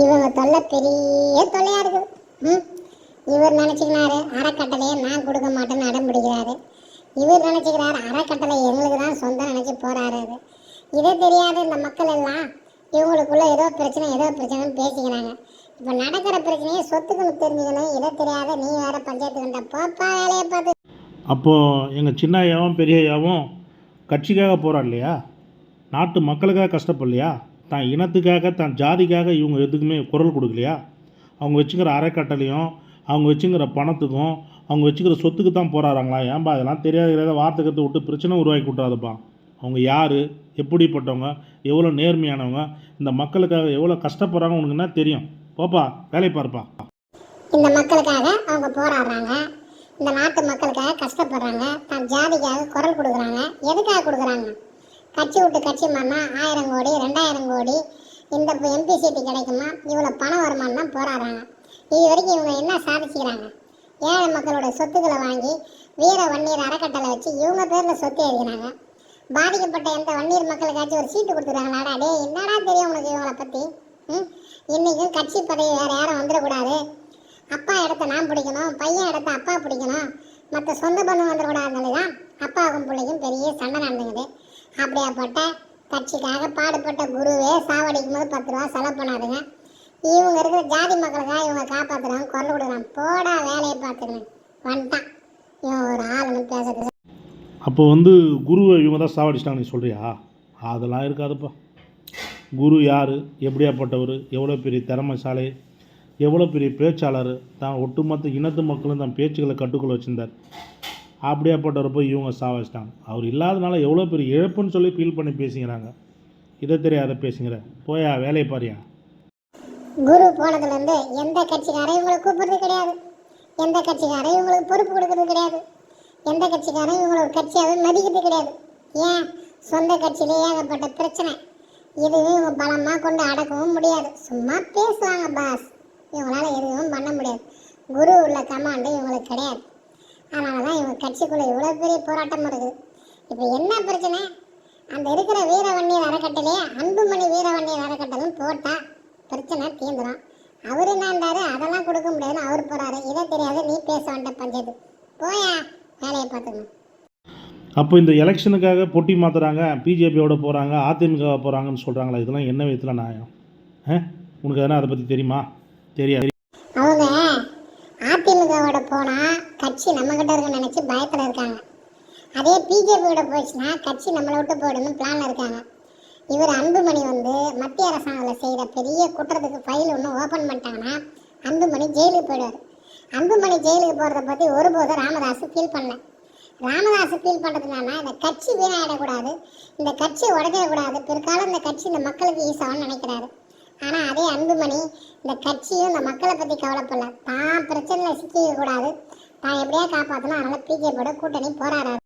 இவங்க தொல்லை பெரிய தொல்லையா இருக்குது. இவர் நினச்சிக்கிறாரு அறக்கட்டளையை நான் கொடுக்க மாட்டேன்னு அடம் பிடிக்கிறாரு. இவர் நினச்சிக்கிறாரு அறக்கட்டளை எங்களுக்கு தான் சொந்தம் நினச்சி போறாரு. இதே தெரியாத இந்த மக்கள் எல்லாம் இவங்களுக்குள்ள ஏதோ பிரச்சனைன்னு பேசிக்கிறாங்க. இப்போ நடக்கிற பிரச்சனையை சொத்துக்குன்னு தெரிஞ்சுக்கணும். இதை தெரியாத நீ வேற பஞ்சாயத்து கண்ட போப்பா வேலையை பார்த்து. அப்போது எங்கள் சின்ன ஐயாவும் பெரிய ஐயாவும் கட்சிக்காக போகிறார் இல்லையா, நாட்டு மக்களுக்காக கஷ்டப்படலையா, தான் இனத்துக்காக தான் ஜாதிக்காக இவங்க எதுக்குமே குரல் கொடுக்கலையா? அவங்க வச்சுக்கிற அறக்கட்டளையும் அவங்க வச்சுக்கிற பணத்துக்கும் அவங்க வச்சுக்கிற சொத்துக்கு தான் போகிறாங்களா? ஏன்பா அதெல்லாம் தெரியாத வார்த்தை கற்று விட்டு பிரச்சனை உருவாக்கி விட்றாதுப்பா. அவங்க யார், எப்படிப்பட்டவங்க, எவ்வளோ நேர்மையானவங்க, இந்த மக்களுக்காக எவ்வளோ கஷ்டப்படுறாங்க உனக்கு என்ன தெரியும்? போப்பா வேலை பார்ப்பா. இந்த மக்களுக்காக அவங்க போராடுறாங்க, இந்த நாட்டு மக்களுக்காக கஷ்டப்படுறாங்க, தான் ஜாதிக்காக குரல் கொடுக்குறாங்க. எதுக்காக கொடுக்குறாங்க? கட்சி விட்டு கட்சி மாறினா 1000 கோடி 2000 கோடி இந்த எம்பி சீட்டு கிடைக்குமா, இவ்வளோ பணம் வருமானு தான் போராடுறாங்க. இது வரைக்கும் இவங்க என்ன சாதிச்சுக்கிறாங்க? ஏழை மக்களோட சொத்துக்களை வாங்கி வீர வன்னியர் அறக்கட்டளை வச்சு இவங்க பேரில் சொத்து எழுதினாங்க. பாதிக்கப்பட்ட எந்த வன்னியர் மக்களுக்காச்சும் ஒரு சீட்டு கொடுத்துருக்காங்களாடா? டே என்னடா தெரியும் உனக்கு இவங்களை பற்றி? இன்றைக்கும் கட்சி பதவி வேறு யாரும் வந்துடக்கூடாது, அப்பா இடத்த நான் பிடிக்கணும், பையன் இடத்த அப்பா பிடிக்கணும், மற்ற சொந்த பந்தம் வந்துடக்கூடாதுனால தான் அப்பாவுக்கும் பிள்ளைக்கும் பெரிய சண்டை நடந்துக்குது. அப்படியாப்பட்ட கட்சிக்காக பாடுபட்ட குருவே சாவடிக்கும் போது 10 ரூபா செலவு பண்ணாதுங்க. இவங்க இருக்கிற ஜாதி மக்களுக்காக இவங்க காப்பாற்றுறாங்க, குரல் கொடுக்குறாங்க. போடா வேலையை பார்த்துக்கணும் வந்துட்டான் இவன் ஒரு ஆளுன்னு பேசுறது. அப்போ குருவை இவங்க தான் சாவடிச்சிட்டாங்க நீ சொல்கிறியா? அதெல்லாம் இருக்காதுப்பா. குரு யார், எப்படியாப்பட்டவர், எவ்வளோ பெரிய திறமைசாலை, எவ்வளோ பெரிய பேச்சாளர், தான் ஒட்டுமொத்த இனத்து மக்களும் தான் பேச்சுக்களை கட்டுக்குள்ள வச்சுருந்தார். அப்படியாப்பட்டவரை போய் இவங்க சாவடிச்சிட்டாங்க. அவர் இல்லாதனால எவ்வளோ பெரிய இழப்புன்னு சொல்லி ஃபீல் பண்ணி பேசிக்கிறாங்க. இதை தெரியாத பேசுங்கிற போயா வேலையை பாரியா. குரு போனதுலேருந்து எந்த கட்சிக்காரையும் இவங்களை கூப்பிடுறது கிடையாது, எந்த கட்சிக்காரையும் இவங்களுக்கு பொறுப்பு கொடுக்கறது கிடையாது, எந்த கட்சிக்காரையும் இவங்களோட கட்சியாகவே மதிக்கிறது கிடையாது. ஏன்? சொந்த கட்சியிலே ஏகப்பட்ட பிரச்சனை. இதுவும் இவங்க பலமாக கொண்டு அடக்கவும் முடியாது. சும்மா பேசுவாங்க பாஸ், இவங்களால எதுவும் பண்ண முடியாது. குரு உள்ள கமாண்டு இவங்களுக்கு கிடையாது. அதனால தான் இவங்க கட்சிக்குள்ளே இவ்வளோ பெரிய போராட்டம் இருக்குது. இப்போ என்ன பிரச்சனை? அந்த இருக்கிற வீரவன்னியர் அறக்கட்டளையே அன்புமணி வீரவன்னியர் அறக்கட்டளையும் போட்டால் பிரச்சனை தீர்ந்துடும். அவர் என்னன்றாரு, அதெல்லாம் கொடுக்க முடியாதுன்னு அவர் போகிறாரு. இதை தெரியாது நீ பேச வேண்ட பஞ்சது. போயா வேலையை பார்த்துக்கணும். அப்போ இந்த எலெக்ஷனுக்காக பொட்டி மாற்றுறாங்க, பிஜேபியோட போகிறாங்க, அதிமுக போகிறாங்கன்னு சொல்கிறாங்களா? இதெல்லாம் என்ன விதத்தில் நியாயம்? உனக்கு எதனா அதை பற்றி தெரியுமா? தெரியாது. அவங்க அதிமுகவோட போனால் கட்சி நம்மக்கிட்ட இருக்குன்னு நினச்சி பயத்தில் இருக்காங்க. அதே பிஜேபியோட போயிடுச்சுன்னா கட்சி நம்மளை விட்டு போயிடணும்னு பிளானில் இருக்காங்க. இவர் அன்புமணி மத்திய அரசாங்கத்தில் செய்கிற பெரிய குற்றத்துக்கு ஃபைல் ஒன்று ஓப்பன் பண்ணிட்டாங்கன்னா அன்புமணி ஜெயிலுக்கு போயிடுவார். அன்புமணி ஜெயிலுக்கு போகிறத பற்றி ஒருபோதும் ராமதாஸ் ஃபீல் பண்ணல. ராமதாஸ் ஃபீல் பண்ணுறதுனால இந்த கட்சி வீணாயிடக்கூடாது, இந்த கட்சியை உடைக்கக்கூடாது, பிற்காலம் இந்த கட்சி இந்த மக்களுக்கு ஈஸான்னு நினைக்கிறாரு. ஆனால் அதே அன்புமணி இந்த கட்சியும் இந்த மக்களை பற்றி கவலைப்படல, தான் பிரச்சனையில் சிக்கிக்க கூடாது, தான் எப்படியா காப்பாற்றணும். அதனால் பிஜேபியோட கூட்டணி போராடுறாரு.